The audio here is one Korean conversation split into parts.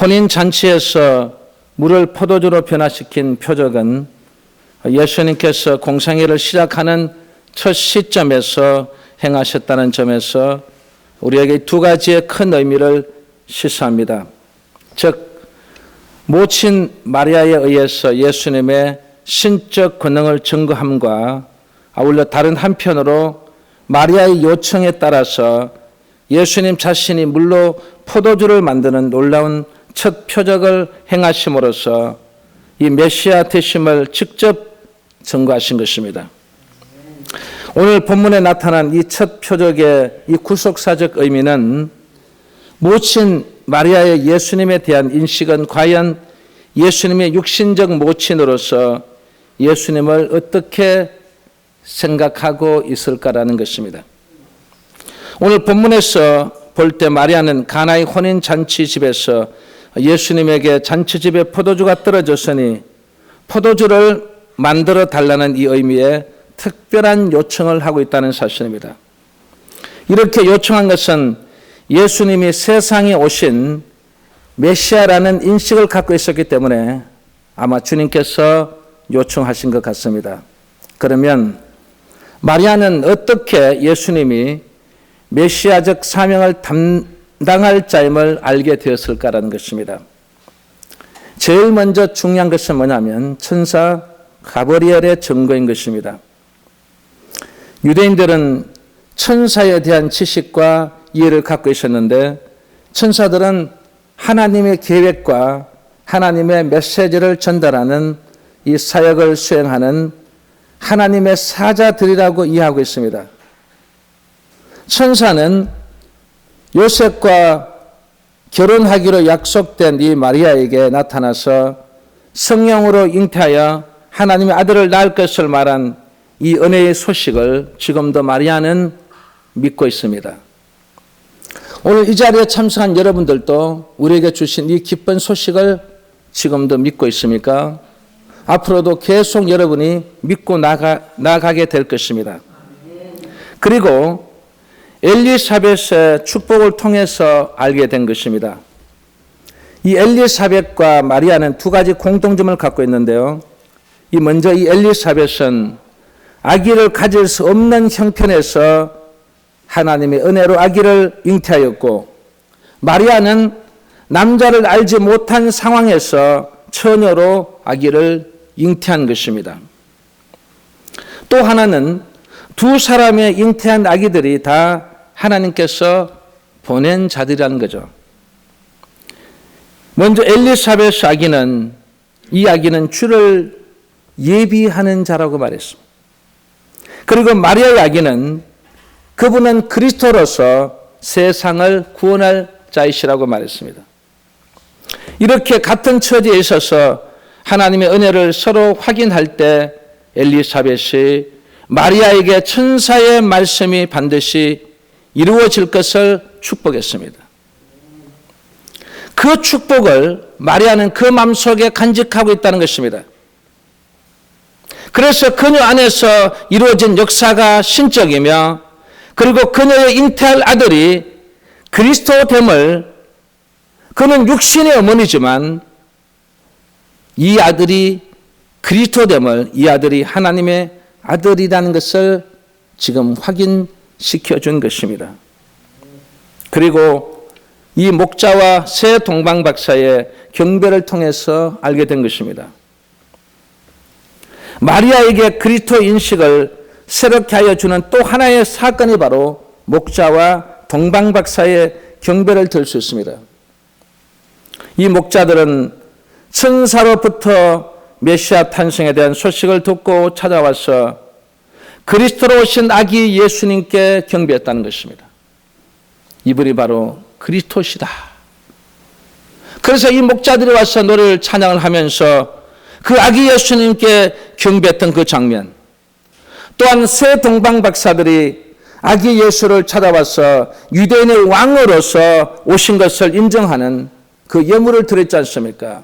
혼인잔치에서 물을 포도주로 변화시킨 표적은 예수님께서 공생애를 시작하는 첫 시점에서 행하셨다는 점에서 우리에게 두 가지의 큰 의미를 시사합니다. 즉, 모친 마리아에 의해서 예수님의 신적 권능을 증거함과 아울러 다른 한편으로 마리아의 요청에 따라서 예수님 자신이 물로 포도주를 만드는 놀라운 첫 표적을 행하심으로써 이 메시아 되심을 직접 증거하신 것입니다. 오늘 본문에 나타난 이 첫 표적의 이 구속사적 의미는 모친 마리아의 예수님에 대한 인식은 과연 예수님의 육신적 모친으로서 예수님을 어떻게 생각하고 있을까라는 것입니다. 오늘 본문에서 볼 때 마리아는 가나의 혼인잔치 집에서 예수님에게 잔치집에 포도주가 떨어졌으니 포도주를 만들어 달라는 이 의미의 특별한 요청을 하고 있다는 사실입니다. 이렇게 요청한 것은 예수님이 세상에 오신 메시아라는 인식을 갖고 있었기 때문에 아마 주님께서 요청하신 것 같습니다. 그러면 마리아는 어떻게 예수님이 메시아적 사명을 담당할 자임을 알게 되었을까라는 것입니다. 제일 먼저 중요한 것은 뭐냐면 천사 가브리엘의 증거인 것입니다. 유대인들은 천사에 대한 지식과 이해를 갖고 있었는데 천사들은 하나님의 계획과 하나님의 메시지를 전달하는 이 사역을 수행하는 하나님의 사자들이라고 이해하고 있습니다. 천사는 요셉과 결혼하기로 약속된 이 마리아에게 나타나서 성령으로 잉태하여 하나님의 아들을 낳을 것을 말한 이 은혜의 소식을 지금도 마리아는 믿고 있습니다. 오늘 이 자리에 참석한 여러분들도 우리에게 주신 이 기쁜 소식을 지금도 믿고 있습니까? 앞으로도 계속 여러분이 믿고 나가게 될 것입니다. 그리고 엘리사벳의 축복을 통해서 알게 된 것입니다. 이 엘리사벳과 마리아는 두 가지 공통점을 갖고 있는데요. 먼저 이 엘리사벳은 아기를 가질 수 없는 형편에서 하나님의 은혜로 아기를 잉태하였고, 마리아는 남자를 알지 못한 상황에서 처녀로 아기를 잉태한 것입니다. 또 하나는 두 사람의 잉태한 아기들이 다 하나님께서 보낸 자들이라는 거죠. 먼저 엘리사벳의 아기는, 이 아기는 주를 예비하는 자라고 말했습니다. 그리고 마리아의 아기는 그분은 그리스도로서 세상을 구원할 자이시라고 말했습니다. 이렇게 같은 처지에 있어서 하나님의 은혜를 서로 확인할 때 엘리사벳이 마리아에게 천사의 말씀이 반드시 이루어질 것을 축복했습니다. 그 축복을 마리아는 그 마음속에 간직하고 있다는 것입니다. 그래서 그녀 안에서 이루어진 역사가 신적이며, 그리고 그녀의 잉태할 아들이 그리스도됨을, 그는 육신의 어머니지만 이 아들이 그리스도됨을, 이 아들이 하나님의 아들이라는 것을 지금 확인시켜 준 것입니다. 그리고 이 목자와 새 동방박사의 경배를 통해서 알게 된 것입니다. 마리아에게 그리스도 인식을 새롭게 하여 주는 또 하나의 사건이 바로 목자와 동방박사의 경배를 들 수 있습니다. 이 목자들은 천사로부터 메시아 탄생에 대한 소식을 듣고 찾아와서 그리스도로 오신 아기 예수님께 경배했다는 것입니다. 이분이 바로 그리스도시다. 그래서 이 목자들이 와서 노래를 찬양을 하면서 그 아기 예수님께 경배했던 그 장면, 또한 새 동방박사들이 아기 예수를 찾아와서 유대인의 왕으로서 오신 것을 인정하는 그 예물을 드렸지 않습니까?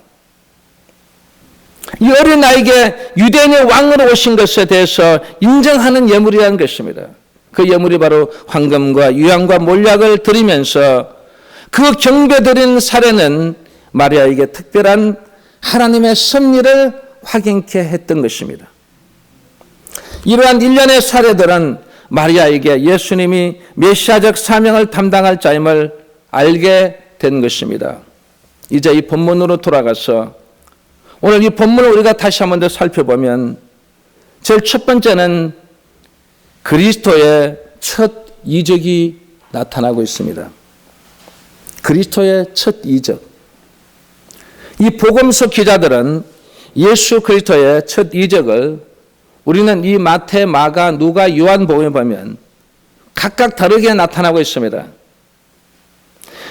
이 어린 아이에게 유대인의 왕으로 오신 것에 대해서 인정하는 예물이라는 것입니다. 그 예물이 바로 황금과 유향과 몰약을 드리면서 그 경배드린 사례는 마리아에게 특별한 하나님의 섭리를 확인케 했던 것입니다. 이러한 일련의 사례들은 마리아에게 예수님이 메시아적 사명을 담당할 자임을 알게 된 것입니다. 이제 이 본문으로 돌아가서 오늘 이 본문을 우리가 다시 한 번 더 살펴보면 제일 첫 번째는 그리스도의 첫 이적이 나타나고 있습니다. 그리스도의 첫 이적. 이 복음서 기자들은 예수 그리스도의 첫 이적을 우리는 이 마태, 마가, 누가, 요한복음에 보면 각각 다르게 나타나고 있습니다.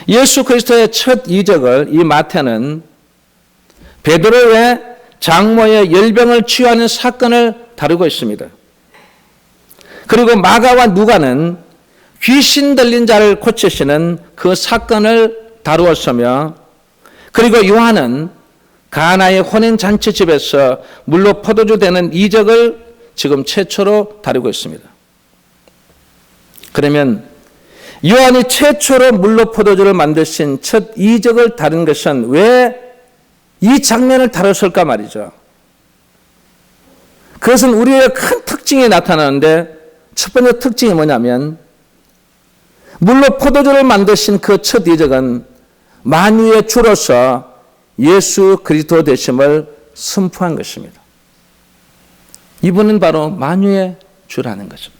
예수 그리스도의 첫 이적을 이 마태는 베드로의 장모의 열병을 치유하는 사건을 다루고 있습니다. 그리고 마가와 누가는 귀신 들린 자를 고치시는 그 사건을 다루었으며, 그리고 요한은 가나의 혼인잔치 집에서 물로 포도주 되는 이적을 지금 최초로 다루고 있습니다. 그러면 요한이 최초로 물로 포도주를 만드신 첫 이적을 다룬 것은 왜 이 장면을 다뤘을까 말이죠. 그것은 우리의 큰 특징이 나타나는데, 첫 번째 특징이 뭐냐면 물로 포도주를 만드신 그 첫 이적은 만유의 주로서 예수 그리스도 되심을 선포한 것입니다. 이분은 바로 만유의 주라는 거죠.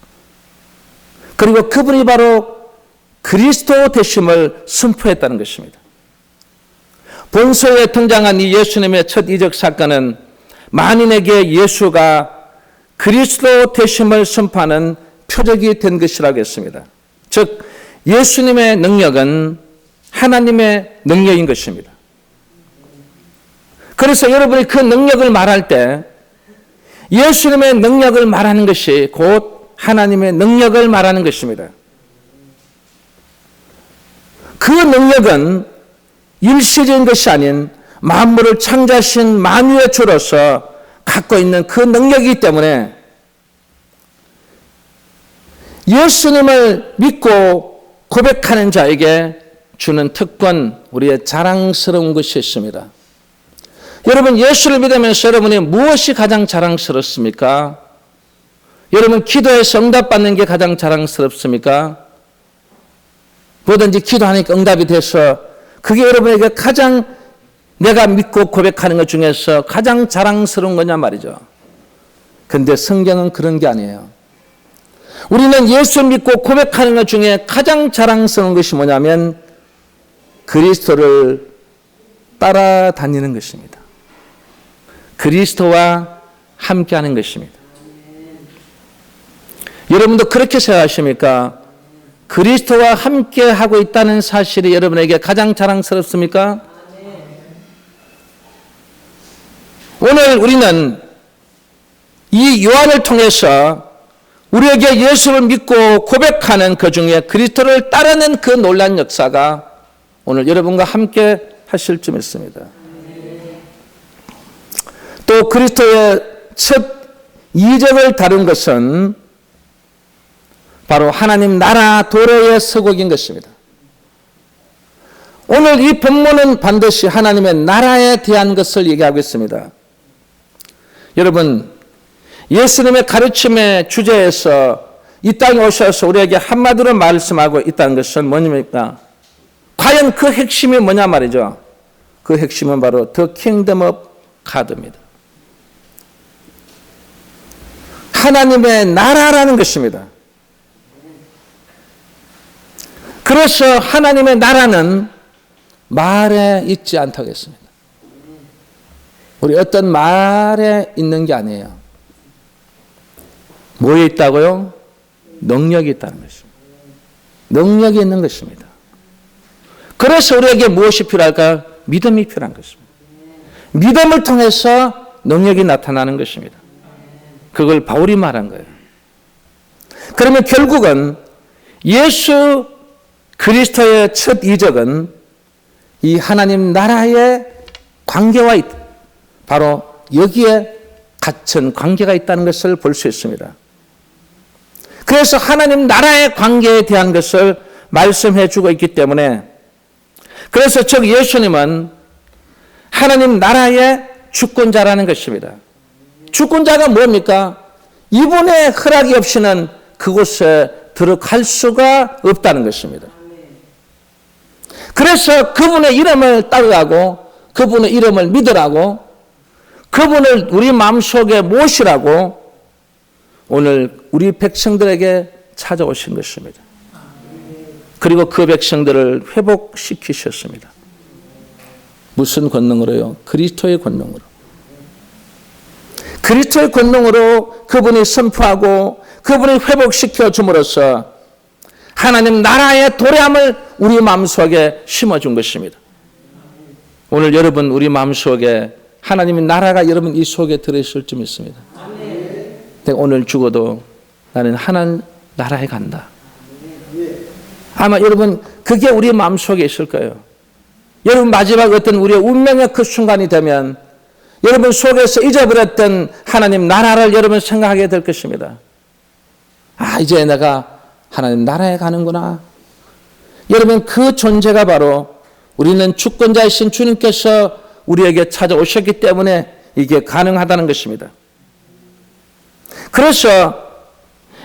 그리고 그분이 바로 그리스도 되심을 선포했다는 것입니다. 본서에 등장한 이 예수님의 첫 이적 사건은 만인에게 예수가 그리스도 되심을 선포하는 표적이 된 것이라고 했습니다. 즉 예수님의 능력은 하나님의 능력인 것입니다. 그래서 여러분이 그 능력을 말할 때 예수님의 능력을 말하는 것이 곧 하나님의 능력을 말하는 것입니다. 그 능력은 일시적인 것이 아닌 만물을 창조하신 만유의 주로서 갖고 있는 그 능력이기 때문에 예수님을 믿고 고백하는 자에게 주는 특권, 우리의 자랑스러운 것이 있습니다. 여러분, 예수를 믿으면서 여러분이 무엇이 가장 자랑스럽습니까? 여러분, 기도해서 응답받는 게 가장 자랑스럽습니까? 뭐든지 기도하니까 응답이 돼서 그게 여러분에게 가장 내가 믿고 고백하는 것 중에서 가장 자랑스러운 거냐 말이죠. 그런데 성경은 그런 게 아니에요. 우리는 예수 믿고 고백하는 것 중에 가장 자랑스러운 것이 뭐냐면 그리스도를 따라다니는 것입니다. 그리스도와 함께하는 것입니다. 여러분도 그렇게 생각하십니까? 그리스도와 함께하고 있다는 사실이 여러분에게 가장 자랑스럽습니까? 오늘 우리는 이 요한을 통해서 우리에게 예수를 믿고 고백하는 그 중에 그리스도를 따르는 그 놀라운 역사가 오늘 여러분과 함께 하실 줄 믿습니다. 또 그리스도의 첫 이적을 다룬 것은 바로 하나님 나라 도래의 서곡인 것입니다. 오늘 이 본문은 반드시 하나님의 나라에 대한 것을 얘기하고 있습니다. 여러분, 예수님의 가르침의 주제에서 이 땅에 오셔서 우리에게 한마디로 말씀하고 있다는 것은 뭐입니까? 과연 그 핵심이 뭐냐 말이죠. 그 핵심은 바로 The Kingdom of God입니다. 하나님의 나라라는 것입니다. 그래서 하나님의 나라는 말에 있지 않다고 했습니다. 우리 어떤 말에 있는 게 아니에요. 뭐에 있다고요? 능력이 있다는 것입니다. 능력이 있는 것입니다. 그래서 우리에게 무엇이 필요할까? 믿음이 필요한 것입니다. 믿음을 통해서 능력이 나타나는 것입니다. 그걸 바울이 말한 거예요. 그러면 결국은 예수 그리스도의 첫 이적은 이 하나님 나라의 관계와 바로 여기에 갇힌 관계가 있다는 것을 볼 수 있습니다. 그래서 하나님 나라의 관계에 대한 것을 말씀해 주고 있기 때문에, 그래서 즉 예수님은 하나님 나라의 주권자라는 것입니다. 주권자가 뭡니까? 이분의 허락이 없이는 그곳에 들어갈 수가 없다는 것입니다. 그래서 그분의 이름을 따르라고, 그분의 이름을 믿으라고, 그분을 우리 마음속에 모시라고 오늘 우리 백성들에게 찾아오신 것입니다. 그리고 그 백성들을 회복시키셨습니다. 무슨 권능으로요? 그리스도의 권능으로. 그리스도의 권능으로 그분이 선포하고 그분이 회복시켜 줌으로써 하나님 나라의 도래함을 우리 마음속에 심어준 것입니다. 오늘 여러분 우리 마음속에 하나님의 나라가 여러분 이 속에 들어있을 줄 믿습니다. 내가 오늘 죽어도 나는 하나님 나라에 간다. 아마 여러분 그게 우리 마음속에 있을 거예요. 여러분 마지막 어떤 우리의 운명의 그 순간이 되면 여러분 속에서 잊어버렸던 하나님 나라를 여러분 생각하게 될 것입니다. 아, 이제 내가 하나님 나라에 가는구나. 여러분 그 존재가 바로 우리는 주권자이신 주님께서 우리에게 찾아오셨기 때문에 이게 가능하다는 것입니다. 그래서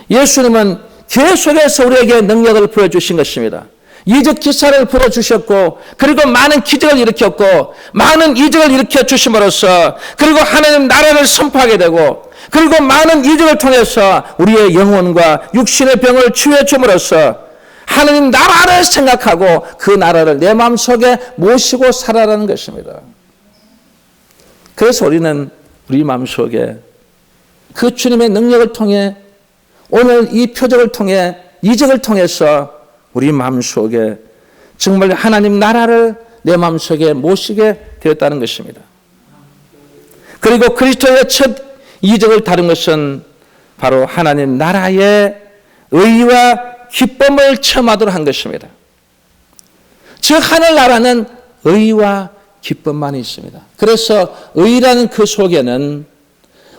예수님은 계속해서 우리에게 능력을 보여주신 것입니다. 이적 기사를 보여주셨고 그리고 많은 기적을 일으켰고 많은 이적을 일으켜 주심으로써 그리고 하나님 나라를 선포하게 되고 그리고 많은 이적을 통해서 우리의 영혼과 육신의 병을 치유해 줌으로써 하나님 나라를 생각하고 그 나라를 내 마음속에 모시고 살아라는 것입니다. 그래서 우리는 우리 마음속에 그 주님의 능력을 통해 오늘 이 표적을 통해 이적을 통해서 우리 마음속에 정말 하나님 나라를 내 마음속에 모시게 되었다는 것입니다. 그리고 그리스도의 첫 이적을 다룬 것은 바로 하나님 나라의 의와 기쁨을 체험하도록 한 것입니다. 즉 하늘나라는 의와 기쁨만이 있습니다. 그래서 의라는 그 속에는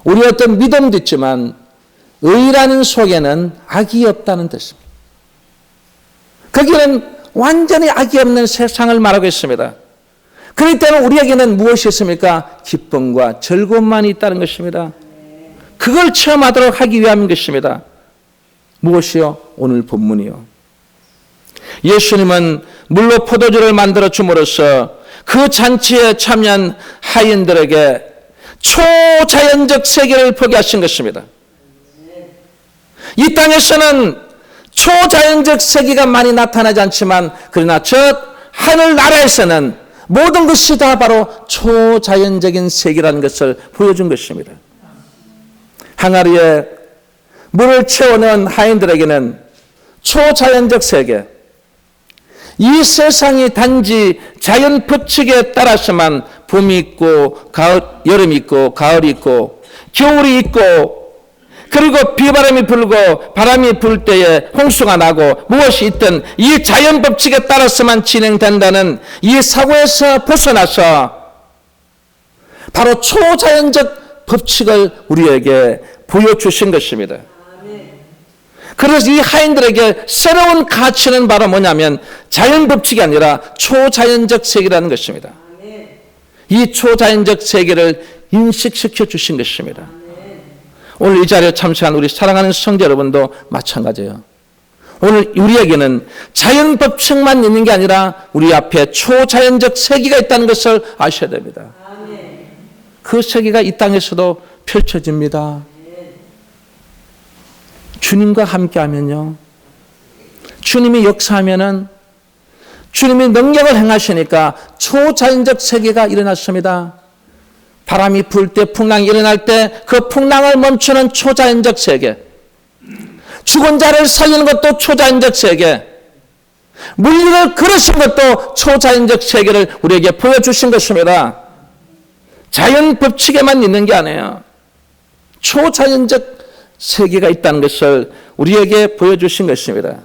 우리 어떤 믿음도 있지만 의라는 속에는 악이 없다는 뜻입니다. 거기는 완전히 악이 없는 세상을 말하고 있습니다. 그렇기 때문에 우리에게는 무엇이 있습니까? 기쁨과 즐거움만이 있다는 것입니다. 그걸 체험하도록 하기 위함인 것입니다. 무엇이요? 오늘 본문이요. 예수님은 물로 포도주를 만들어 줌으로써 그 잔치에 참여한 하인들에게 초자연적 세계를 보게 하신 것입니다. 이 땅에서는 초자연적 세계가 많이 나타나지 않지만 그러나 저 하늘나라에서는 모든 것이 다 바로 초자연적인 세계라는 것을 보여준 것입니다. 항아리에 물을 채워넣은 하인들에게는 초자연적 세계, 이 세상이 단지 자연 법칙에 따라서만 봄이 있고 여름이 있고 가을이 있고 겨울이 있고 그리고 비바람이 불고 바람이 불 때에 홍수가 나고 무엇이 있든 이 자연 법칙에 따라서만 진행된다는 이 사고에서 벗어나서 바로 초자연적 법칙을 우리에게 보여주신 것입니다. 그래서 이 하인들에게 새로운 가치는 바로 뭐냐면 자연 법칙이 아니라 초자연적 세계라는 것입니다. 이 초자연적 세계를 인식시켜 주신 것입니다. 오늘 이 자리에 참석한 우리 사랑하는 성도 여러분도 마찬가지예요. 오늘 우리에게는 자연 법칙만 있는 게 아니라 우리 앞에 초자연적 세계가 있다는 것을 아셔야 됩니다. 그 세계가 이 땅에서도 펼쳐집니다. 주님과 함께하면요, 주님이 역사하면은 주님이 능력을 행하시니까 초자연적 세계가 일어났습니다. 바람이 불 때, 풍랑이 일어날 때 그 풍랑을 멈추는 초자연적 세계, 죽은 자를 살리는 것도 초자연적 세계, 물리를 걸으신 것도 초자연적 세계를 우리에게 보여주신 것입니다. 자연 법칙에만 있는 게 아니에요. 초자연적 세계가 있다는 것을 우리에게 보여주신 것입니다.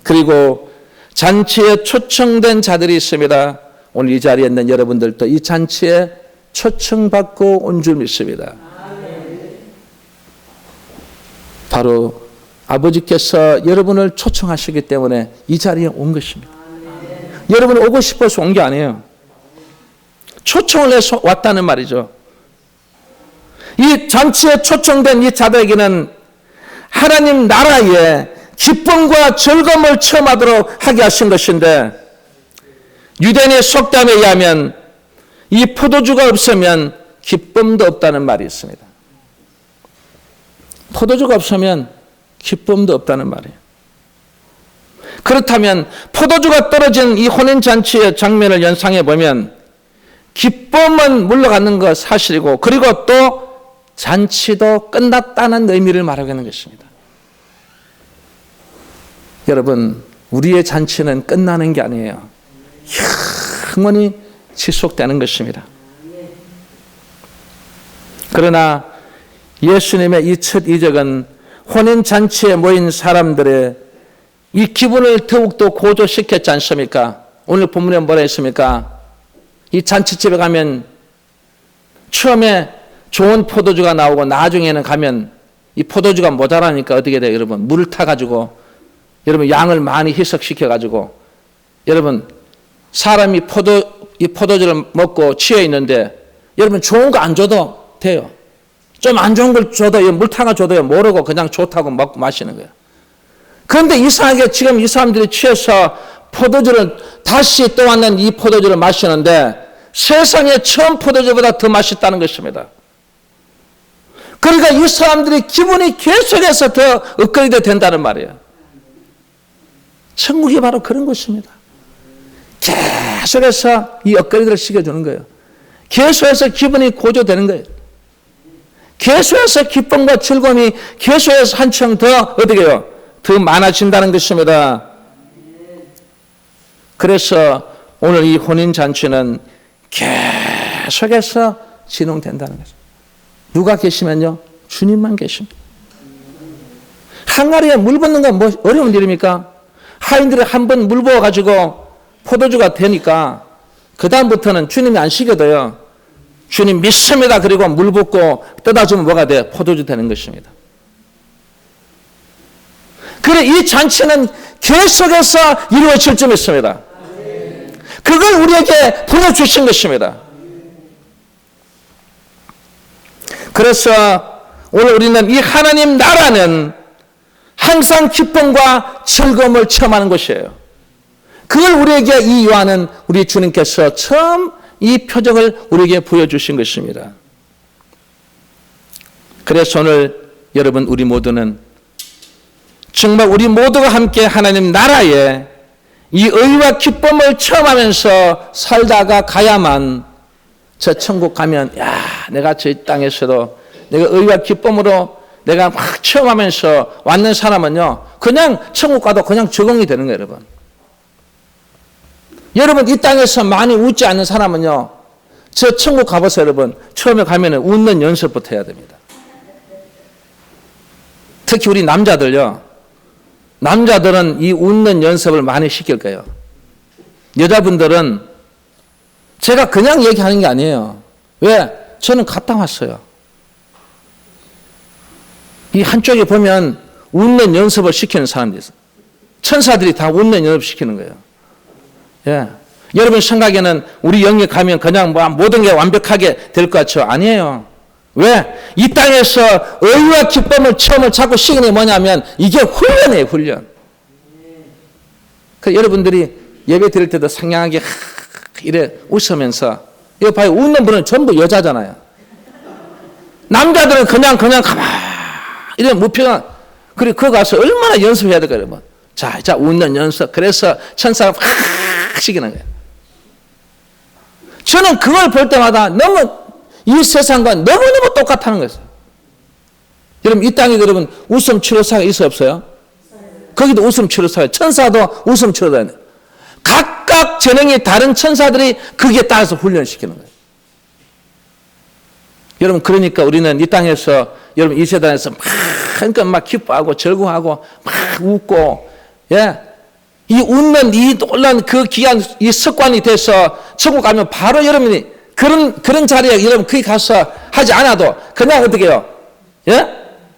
그리고 잔치에 초청된 자들이 있습니다. 오늘 이 자리에 있는 여러분들도 이 잔치에 초청받고 온 줄 믿습니다. 바로 아버지께서 여러분을 초청하시기 때문에 이 자리에 온 것입니다. 여러분 오고 싶어서 온 게 아니에요. 초청을 해서 왔다는 말이죠. 이 잔치에 초청된 이 자들에게는 하나님 나라의 기쁨과 즐거움을 체험하도록 하게 하신 것인데, 유대인의 속담에 의하면 이 포도주가 없으면 기쁨도 없다는 말이 있습니다. 포도주가 없으면 기쁨도 없다는 말이에요. 그렇다면 포도주가 떨어진 이 혼인잔치의 장면을 연상해 보면 기쁨은 물러가는 것 사실이고, 그리고 또 잔치도 끝났다는 의미를 말하고 있는 것입니다. 여러분, 우리의 잔치는 끝나는 게 아니에요. 영원히 지속되는 것입니다. 그러나 예수님의 이 첫 이적은 혼인잔치에 모인 사람들의 이 기분을 더욱더 고조시켰지 않습니까? 오늘 본문에 뭐라 했습니까? 이 잔치집에 가면 처음에 좋은 포도주가 나오고 나중에는 가면 이 포도주가 모자라니까 어떻게 돼요? 여러분, 물을 타가지고 여러분 양을 많이 희석시켜가지고 여러분 사람이 이 포도주를 먹고 취해 있는데 여러분 좋은 거 안 줘도 돼요. 좀 안 좋은 걸 줘도 물 타가 줘도 모르고 그냥 좋다고 먹고 마시는 거예요. 그런데 이상하게 지금 이 사람들이 취해서 포도주를 다시 또 왔는 이 포도주를 마시는데 세상에 처음 포도주보다 더 맛있다는 것입니다. 그러니까 이 사람들이 기분이 계속해서 더 업그레이드 된다는 말이에요. 천국이 바로 그런 것입니다. 계속해서 이 업그레이드를 시켜주는 거예요. 계속해서 기분이 고조되는 거예요. 계속해서 기쁨과 즐거움이 계속해서 한층 더 어떻게 해요? 더 많아진다는 것입니다. 그래서 오늘 이 혼인잔치는 계속해서 진행된다는 거죠. 누가 계시면요? 주님만 계십니다. 항아리에 물 붓는 건 뭐 어려운 일입니까? 하인들이 한 번 물 부어가지고 포도주가 되니까 그 다음부터는 주님이 안 시켜도요. 주님 믿습니다. 그리고 물 붓고 뜯어주면 뭐가 돼? 포도주 되는 것입니다. 그래 이 잔치는 계속해서 이루어질 줄 믿습니다. 그걸 우리에게 보여주신 것입니다. 그래서 오늘 우리는 이 하나님 나라는 항상 기쁨과 즐거움을 체험하는 것이에요. 그걸 우리에게 이 요한은 우리 주님께서 처음 이 표적을 우리에게 보여주신 것입니다. 그래서 오늘 여러분 우리 모두는 정말 우리 모두가 함께 하나님 나라에 이 의와 기쁨을 체험하면서 살다가 가야만 저 천국 가면 내가 저 땅에서도 내가 의와 기쁨으로 내가 막 체험하면서 왔는 사람은요 그냥 천국 가도 그냥 적응이 되는 거예요. 여러분 이 땅에서 많이 웃지 않는 사람은요 저 천국 가보세요. 여러분 처음에 가면은 웃는 연습부터 해야 됩니다. 특히 우리 남자들요, 남자들은 이 웃는 연습을 많이 시킬 거예요. 여자분들은 제가 그냥 얘기하는 게 아니에요. 왜? 저는 갔다 왔어요. 이 한쪽에 보면 웃는 연습을 시키는 사람들이 있어요. 천사들이 다 웃는 연습 시키는 거예요. 예. 여러분 생각에는 우리 영에 가면 그냥 뭐 모든 게 완벽하게 될 것 같죠? 아니에요. 왜? 이 땅에서 의와 기쁨을 처음을 자꾸 시키는 게 뭐냐면 이게 훈련이에요, 훈련. 그래서 여러분들이 예배 드릴 때도 상냥하게 이래 웃으면서 이거 봐요. 웃는 분은 전부 여자잖아요. 남자들은 그냥 가만 이래 무표현. 그리고 그거 가서 얼마나 연습해야 될까요, 여러분? 자, 웃는 연습. 그래서 천사가 확 시키는 거예요. 저는 그걸 볼 때마다 너무 이 세상과 너무너무 똑같다는 거예요. 여러분 이 땅에 여러분 웃음 치료사가 있어요, 없어요? 거기도 웃음 치료사예요. 천사도 웃음 치료사예요. 각각 재능이 다른 천사들이 거기에 따라서 훈련시키는 거예요. 여러분 그러니까 우리는 이 땅에서 여러분 이 세상에서 막 기뻐하고 즐거워하고 막 웃고 예. 이 웃는 이 놀란 그 귀한 이 습관이 돼서 천국 가면 바로 여러분이 그런 자리에 여러분 거기 가서 하지 않아도 그냥 어떻게 해요? 예?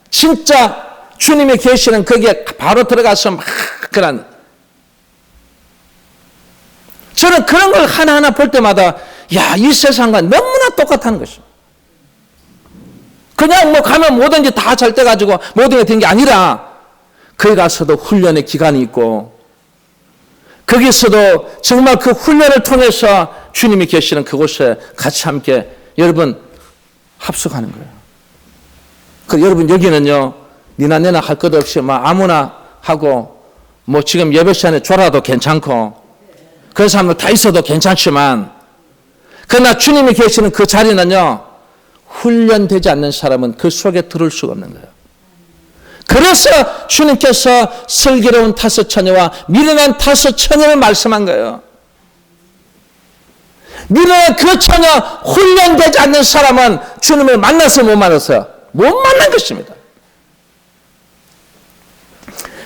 진짜 주님이 계시는 거기에 바로 들어가서 막 그런 저는 그런 걸 하나하나 볼 때마다 야, 이 세상과 너무나 똑같다는 것입니다. 그냥 뭐 가면 뭐든지 다 잘 돼가지고 모든 게 된 게 아니라 거기 가서도 훈련의 기간이 있고 거기서도 정말 그 훈련을 통해서 주님이 계시는 그곳에 같이 함께 여러분 합숙하는 거예요. 그 여러분 여기는요, 니나 내나 할 것 없이 뭐 아무나 하고 뭐 지금 예배 시간에 졸아도 괜찮고 그런 사람들 다 있어도 괜찮지만 그러나 주님이 계시는 그 자리는요, 훈련되지 않는 사람은 그 속에 들을 수가 없는 거예요. 그래서 주님께서 슬기로운 5 처녀와 미련한 5 처녀를 말씀한 거예요. 미련한 그 처녀, 훈련되지 않는 사람은 주님을 만나서 못 만났어요. 못 만난 것입니다.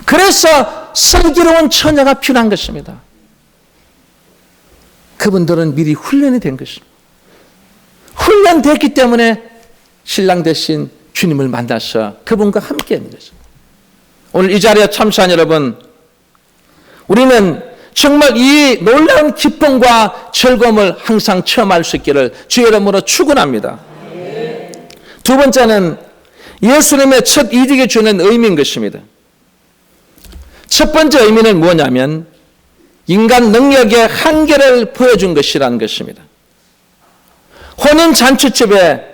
그래서 슬기로운 처녀가 필요한 것입니다. 그분들은 미리 훈련이 된 것입니다. 훈련됐기 때문에 신랑 대신 주님을 만나서 그분과 함께 하는 것입니다. 오늘 이 자리에 참석한 여러분, 우리는 정말 이 놀라운 기쁨과 즐거움을 항상 체험할 수 있기를 주의 이름으로 축원합니다. 두 번째는 예수님의 첫 이득이 주는 의미인 것입니다. 첫 번째 의미는 뭐냐면 인간 능력의 한계를 보여준 것이라는 것입니다. 혼인 잔치집에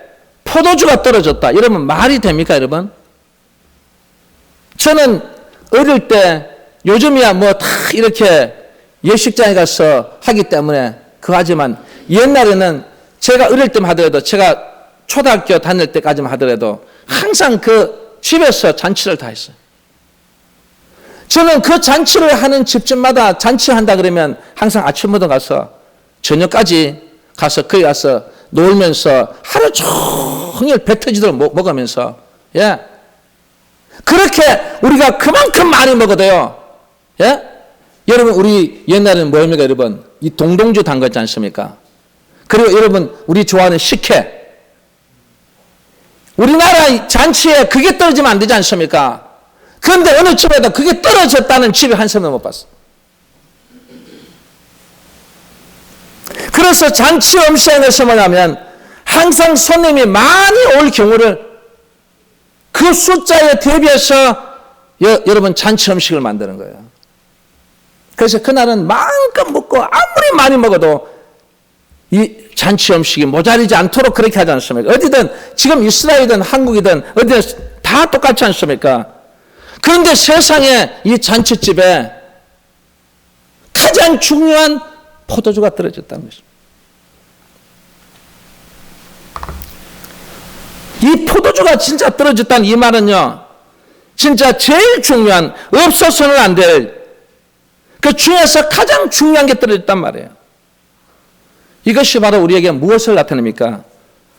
포도주가 떨어졌다. 여러분 말이 됩니까, 여러분? 저는 어릴 때 요즘이야 뭐 다 이렇게 예식장에 가서 하기 때문에 그거 하지만 옛날에는 제가 어릴 때만 하더라도 제가 초등학교 다닐 때까지만 하더라도 항상 그 집에서 잔치를 다 했어요. 저는 그 잔치를 하는 집집마다 잔치한다 그러면 항상 아침부터 가서 저녁까지 가서 거기 가서 놀면서 하루 종일 배 터지도록 먹으면서, 예. 그렇게 우리가 그만큼 많이 먹어도요, 예. 여러분, 우리 옛날에는 뭐입니까, 여러분? 이 동동주 담갔지 않습니까? 그리고 여러분, 우리 좋아하는 식혜. 우리나라 잔치에 그게 떨어지면 안 되지 않습니까? 그런데 어느 집에도 그게 떨어졌다는 집이 한 사람도 못 봤어. 그래서 잔치 음식에서 뭐냐면 항상 손님이 많이 올 경우를 그 숫자에 대비해서 여러분 잔치 음식을 만드는 거예요. 그래서 그날은 마음껏 먹고 아무리 많이 먹어도 이 잔치 음식이 모자리지 않도록 그렇게 하지 않습니까? 어디든 지금 이스라엘이든 한국이든 어디든 다 똑같지 않습니까? 그런데 세상에 이 잔치집에 가장 중요한 포도주가 떨어졌다는 것입니다. 이 포도주가 진짜 떨어졌다는 이 말은요, 진짜 제일 중요한, 없어서는 안 될, 그 중에서 가장 중요한 게 떨어졌단 말이에요. 이것이 바로 우리에게 무엇을 나타냅니까?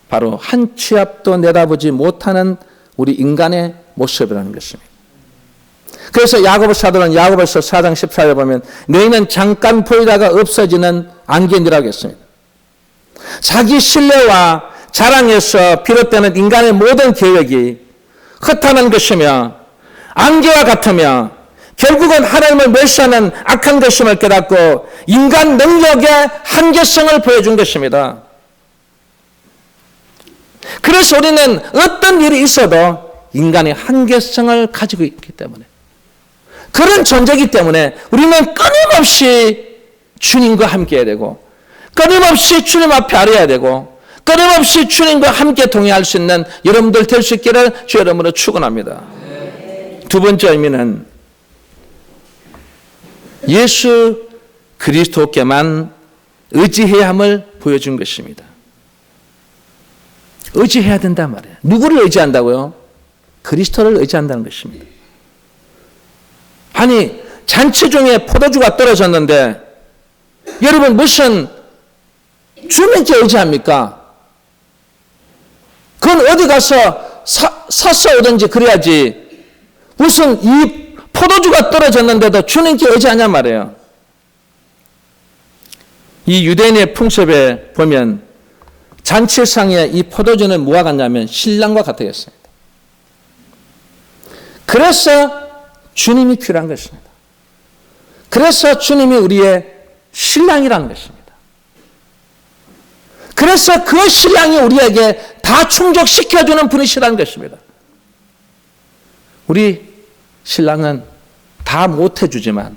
바로 한 치 앞도 내다보지 못하는 우리 인간의 모습이라는 것입니다. 그래서 야고보 사도는 야고보서 4장 14절에 보면 너희는 잠깐 보이다가 없어지는 안개니라고 했습니다. 자기 신뢰와 자랑에서 비롯되는 인간의 모든 계획이 허탄한 것이며 안개와 같으며 결국은 하나님을 멸시하는 악한 것임을 깨닫고 인간 능력의 한계성을 보여준 것입니다. 그래서 우리는 어떤 일이 있어도 인간의 한계성을 가지고 있기 때문에, 그런 존재이기 때문에 우리는 끊임없이 주님과 함께 해야 되고, 끊임없이 주님 앞에 아뢰야 되고, 끊임없이 주님과 함께 동행할 수 있는 여러분들 될 수 있기를 주의 이름으로 축원합니다. 두 번째 의미는 예수 그리스도께만 의지해야 함을 보여준 것입니다. 의지해야 된단 말이에요. 누구를 의지한다고요? 그리스도를 의지한다는 것입니다. 아니, 잔치 중에 포도주가 떨어졌는데 여러분 무슨 주님께 의지합니까? 그건 어디 가서 사서 오든지 그래야지 무슨 이 포도주가 떨어졌는데도 주님께 의지하냔 말이에요. 이 유대인의 풍습에 보면 잔치상에 이 포도주는 뭐와 같냐면 신랑과 같았습니다. 그래서 주님이 필요한 것입니다. 그래서 주님이 우리의 신랑이라는 것입니다. 그래서 그 신랑이 우리에게 다 충족시켜주는 분이시라는 것입니다. 우리 신랑은 다 못해주지만,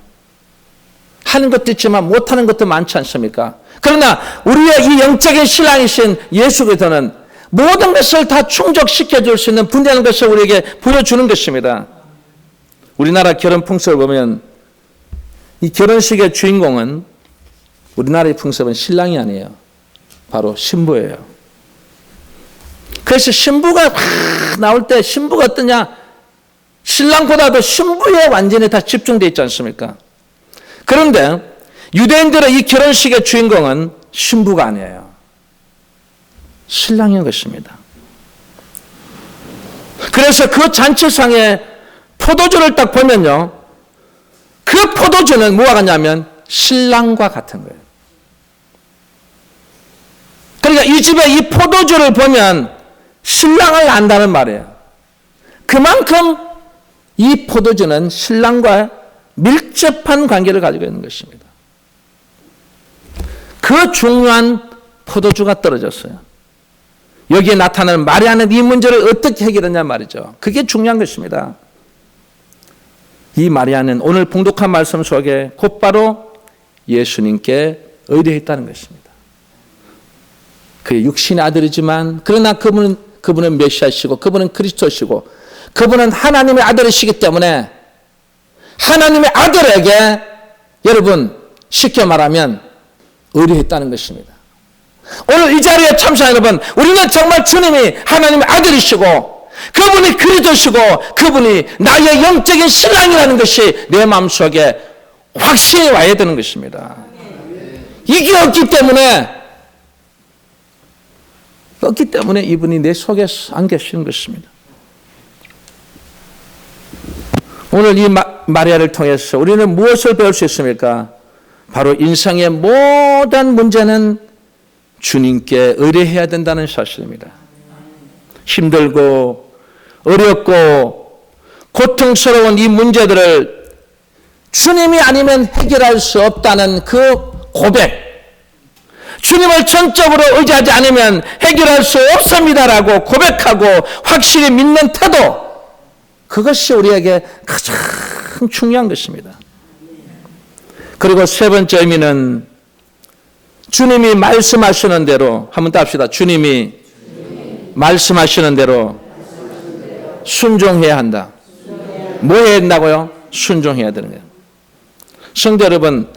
하는 것도 있지만 못하는 것도 많지 않습니까? 그러나 우리의 이 영적인 신랑이신 예수 그리스도는 모든 것을 다 충족시켜줄 수 있는 분이라는 것을 우리에게 보여주는 것입니다. 우리나라 결혼 풍습을 보면 이 결혼식의 주인공은, 우리나라의 풍습은 신랑이 아니에요. 바로 신부예요. 그래서 신부가 나올 때 신부가 어떠냐? 신랑보다도 신부에 완전히 다 집중되어 있지 않습니까? 그런데 유대인들의 이 결혼식의 주인공은 신부가 아니에요. 신랑인 것입니다. 그래서 그 잔치상에 포도주를 딱 보면요, 그 포도주는 뭐가 같냐면 신랑과 같은 거예요. 그러니까 이 집에 이 포도주를 보면 신랑을 안다는 말이에요. 그만큼 이 포도주는 신랑과 밀접한 관계를 가지고 있는 것입니다. 그 중요한 포도주가 떨어졌어요. 여기에 나타나는 마리아는 이 문제를 어떻게 해결했냐 말이죠. 그게 중요한 것입니다. 이 마리아는 오늘 봉독한 말씀 속에 곧바로 예수님께 의뢰했다는 것입니다. 그의 육신의 아들이지만, 그러나 그분은 메시아시고, 그분은 그리스도시고, 그분은 하나님의 아들이시기 때문에 하나님의 아들에게, 여러분 쉽게 말하면 의뢰했다는 것입니다. 오늘 이 자리에 참석한 여러분, 우리는 정말 주님이 하나님의 아들이시고, 그분이 그리스도시고, 그분이 나의 영적인 신랑이라는 것이 내 마음속에 확신이 와야 되는 것입니다. 이게 없기 때문에 이분이 내 속에 안 계시는 것입니다. 오늘 이 마리아를 통해서 우리는 무엇을 배울 수 있습니까? 바로 인생의 모든 문제는 주님께 의뢰해야 된다는 사실입니다. 힘들고 어렵고 고통스러운 이 문제들을 주님이 아니면 해결할 수 없다는 그 고백, 주님을 전적으로 의지하지 않으면 해결할 수 없습니다라고 고백하고 확실히 믿는 태도, 그것이 우리에게 가장 중요한 것입니다. 그리고 세 번째 의미는 주님이 말씀하시는 대로, 한번 답시다. 주님이 말씀하시는 대로 순종해야 한다. 뭐 해야 된다고요? 순종해야 되는 거예요. 성도 여러분,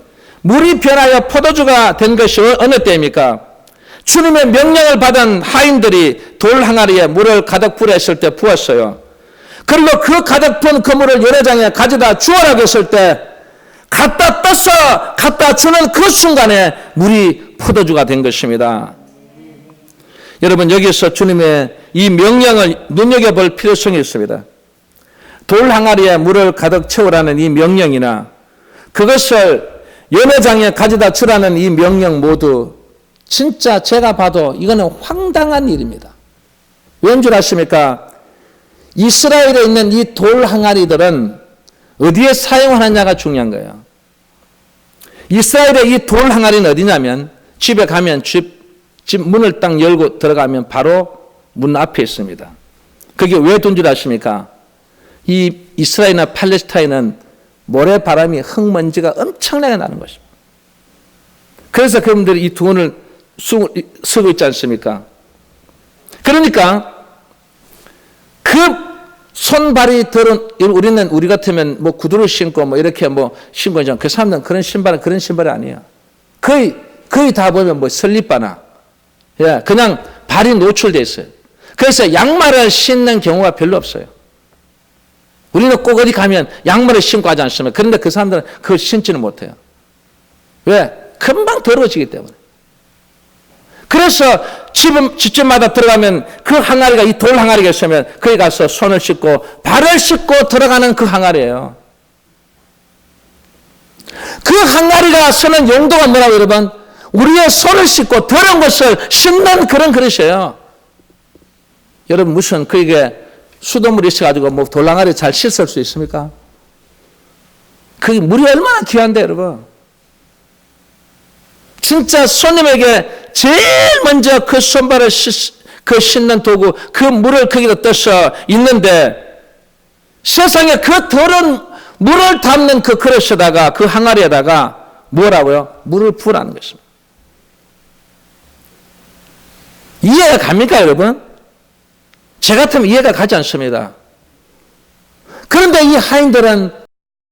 물이 변하여 포도주가 된 것이 어느 때입니까? 주님의 명령을 받은 하인들이 돌 항아리에 물을 가득 부었을 때 부었어요. 그리고 그 가득 부은 그 물을 요래장에 가져다 주어라 했을 때 갖다 떠서 갖다 주는 그 순간에 물이 포도주가 된 것입니다. 여러분, 여기서 주님의 이 명령을 눈여겨볼 필요성이 있습니다. 돌 항아리에 물을 가득 채우라는 이 명령이나 그것을 연회장에 가져다 주라는 이 명령 모두 진짜 제가 봐도 이거는 황당한 일입니다. 왠 줄 아십니까? 이스라엘에 있는 이 돌 항아리들은 어디에 사용하느냐가 중요한 거예요. 이스라엘의 이 돌 항아리는 어디냐면, 집에 가면 집 문을 딱 열고 들어가면 바로 문 앞에 있습니다. 그게 왜 둔 줄 아십니까? 이 이스라엘이나 팔레스타인은 모래바람이, 흙먼지가 엄청나게 나는 것입니다. 그래서 그분들이 이 돈을 쓰고 있지 않습니까? 그러니까 그 손발이 더러운, 우리 같으면 뭐 구두를 신고 뭐 이렇게 뭐 신고 있잖아요. 그 사람들은 그런 신발이 아니에요. 거의 다 보면 뭐 설립바나, 예, 그냥 발이 노출되어 있어요. 그래서 양말을 신는 경우가 별로 없어요. 우리는 꼭 어디 가면 양말을 신고 하지 않습니까? 그런데 그 사람들은 그걸 신지는 못해요. 왜? 금방 더러워지기 때문에. 그래서 집집마다 들어가면 그 항아리가, 이 돌 항아리가 있으면 거기 가서 손을 씻고 발을 씻고 들어가는 그 항아리예요. 그 항아리가 쓰는 용도가 뭐라고 여러분? 우리의 손을 씻고 더러운 것을 씻는 그런 그릇이에요. 여러분, 무슨 그게 수돗물이 있어가지고 뭐 돌항아리 잘 씻을 수 있습니까? 그 물이 얼마나 귀한데 여러분. 진짜 손님에게 제일 먼저 그 손발을 그 씻는 도구, 그 물을 거기다 떠서 있는데 세상에 그 더러운 물을 담는 그 그릇에다가 그 항아리에다가 뭐라고요? 물을 부으라는 것입니다. 이해가 갑니까, 여러분? 저 같으면 이해가 가지 않습니다. 그런데 이 하인들은